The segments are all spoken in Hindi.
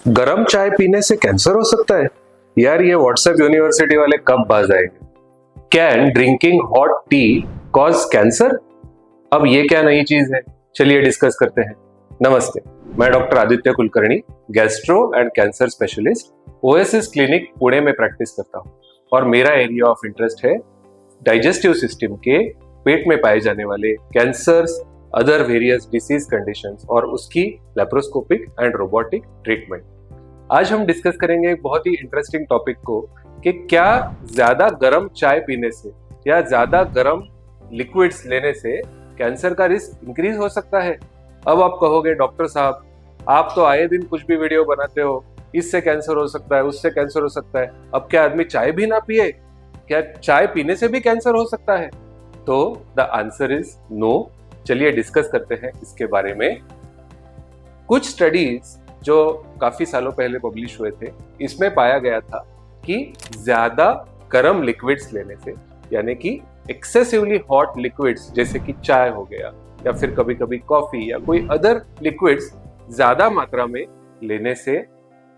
गरम चाय पीने से कैंसर हो सकता है? यार ये व्हाट्सएप यूनिवर्सिटी वाले कब बाज आएंगे? Can drinking hot T cause cancer? अब ये क्या नई चीज है? चलिए डिस्कस करते हैं। नमस्ते, मैं doctor Aditya Kulkarni, gastro and cancer specialist, OSS clinic Pune में प्रैक्टिस करता हूँ और मेरा एरिया ऑफ इंटरेस्ट है डाइजेस्टिव सिस्टम के पेट में पाए जाने वाले cancers, other various disease conditions और उसकी लेप्रोस्कोपिक एंड रोबोटिक ट्रीटमेंट। आज हम डिस्कस करेंगे एक बहुत ही इंटरेस्टिंग टॉपिक को कि क्या ज्यादा गर्म चाय पीने से या ज्यादा गर्म लिक्विड्स लेने से कैंसर का रिस्क इंक्रीज हो सकता है। अब आप कहोगे डॉक्टर साहब, आप तो आए दिन कुछ भी वीडियो बनाते हो, इससे कैंसर हो सकता है, उससे कैंसर हो सकता है, अब क्या आदमी चाय भी ना पिए? क्या चाय पीने से भी कैंसर हो सकता है? तो द आंसर इज नो। चलिए डिस्कस करते हैं इसके बारे में। कुछ स्टडीज जो काफी सालों पहले पब्लिश हुए थे, इसमें पाया गया था कि ज्यादा गर्म लिक्विड्स लेने से, यानी कि एक्सेसिवली हॉट लिक्विड्स जैसे कि चाय हो गया या फिर कभी कभी कॉफी या कोई अदर लिक्विड्स ज्यादा मात्रा में लेने से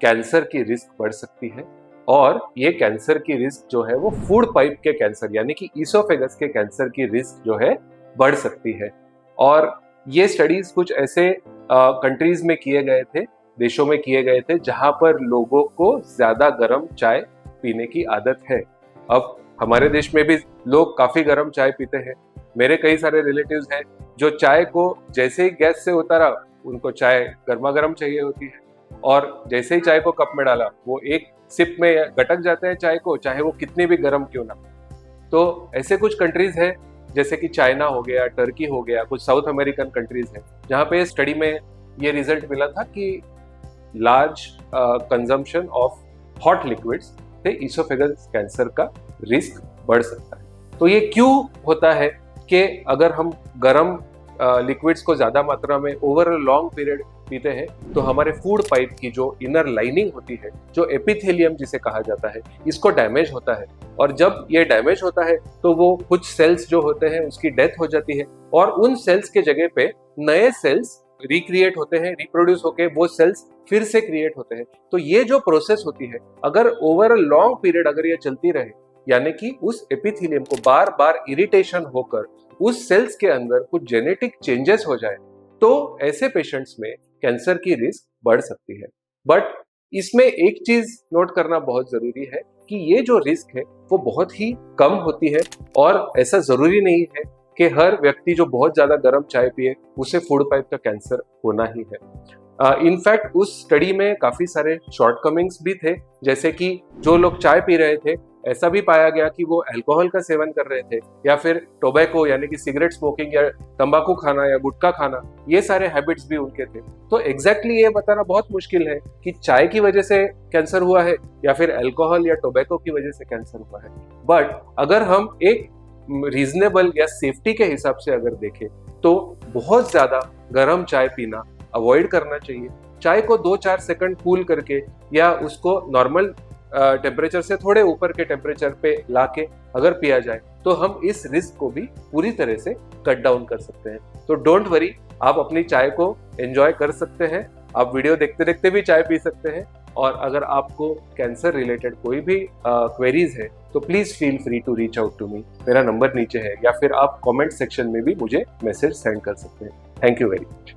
कैंसर की रिस्क बढ़ सकती है। और ये कैंसर की रिस्क जो है वो फूड पाइप के कैंसर यानी कि ईसोफेगस के कैंसर की रिस्क जो है बढ़ सकती है। और ये स्टडीज कुछ ऐसे कंट्रीज में किए गए थे, देशों में किए गए थे जहां पर लोगों को ज्यादा गर्म चाय पीने की आदत है। अब हमारे देश में भी लोग काफी गर्म चाय पीते हैं। मेरे कई सारे रिलेटिव्स हैं जो चाय को जैसे ही गैस से उतारा उनको चाय गर्मा गर्म चाहिए होती है, और जैसे ही चाय को कप में डाला वो एक सिप में गटक जाते हैं चाय को, चाहे वो कितनी भी गर्म क्यों ना। तो ऐसे कुछ कंट्रीज हैं जैसे कि चाइना हो गया, टर्की हो गया, कुछ साउथ अमेरिकन कंट्रीज हैं जहाँ पे स्टडी में ये रिजल्ट मिला था कि large consumption of hot liquids से ईसोफेगस कैंसर का रिस्क बढ़ सकता है। तो ये क्यों होता है कि अगर हम गर्म लिक्विड्स को ज्यादा मात्रा में ओवर अ लॉन्ग पीरियड पीते हैं तो हमारे फूड पाइप की जो इनर लाइनिंग होती है, जो एपिथेलियम जिसे कहा जाता है, इसको डैमेज होता है। और जब ये डैमेज होता है तो वो कुछ सेल्स जो होते हैं उसकी डेथ हो जाती है और उन सेल्स के जगह पे नए सेल्स रिक्रिएट होते हैं, रिप्रोड्यूस होके वो सेल्स फिर से क्रिएट होते हैं। तो ये जो प्रोसेस होती है, अगर ओवर अ लॉन्ग पीरियड अगर ये चलती रहे, यानी कि उस एपिथेलियम को बार बार इरिटेशन होकर उस सेल्स के अंदर कुछ जेनेटिक चेंजेस हो जाए, तो ऐसे पेशेंट्स में कैंसर की रिस्क बढ़ सकती है। बट इसमें एक चीज नोट करना बहुत जरूरी है कि ये जो रिस्क है वो बहुत ही कम होती है और ऐसा जरूरी नहीं है कि हर व्यक्ति जो बहुत ज्यादा गर्म चाय पिए उसे फूड पाइप का कैंसर होना ही है। इनफैक्ट उस स्टडी में काफी सारे शॉर्टकमिंग्स भी थे, जैसे कि जो लोग चाय पी रहे थे ऐसा भी पाया गया कि वो अल्कोहल का सेवन कर रहे थे या फिर टोबैको यानी कि सिगरेट स्मोकिंग या तंबाकू खाना या गुटखा खाना, ये सारे हैबिट्स भी उनके थे। तो एग्जैक्टली ये बताना बहुत मुश्किल है कि चाय की वजह से कैंसर हुआ है या फिर अल्कोहल या टोबैको की वजह से कैंसर हुआ है। बट अगर हम एक रीजनेबल या सेफ्टी के हिसाब से अगर देखें तो बहुत ज्यादा गर्म चाय पीना अवॉइड करना चाहिए। चाय को 2-4 सेकंड कूल करके या उसको नॉर्मल टेम्परेचर से थोड़े ऊपर के टेम्परेचर पे लाके अगर पिया जाए तो हम इस रिस्क को भी पूरी तरह से कट डाउन कर सकते हैं। तो डोंट वरी, आप अपनी चाय को एंजॉय कर सकते हैं, आप वीडियो देखते देखते भी चाय पी सकते हैं। और अगर आपको कैंसर रिलेटेड कोई भी क्वेरीज है तो please feel free to reach out to me. मेरा नंबर नीचे है या फिर आप कमेंट सेक्शन में भी मुझे मैसेज सेंड कर सकते हैं। Thank you very much.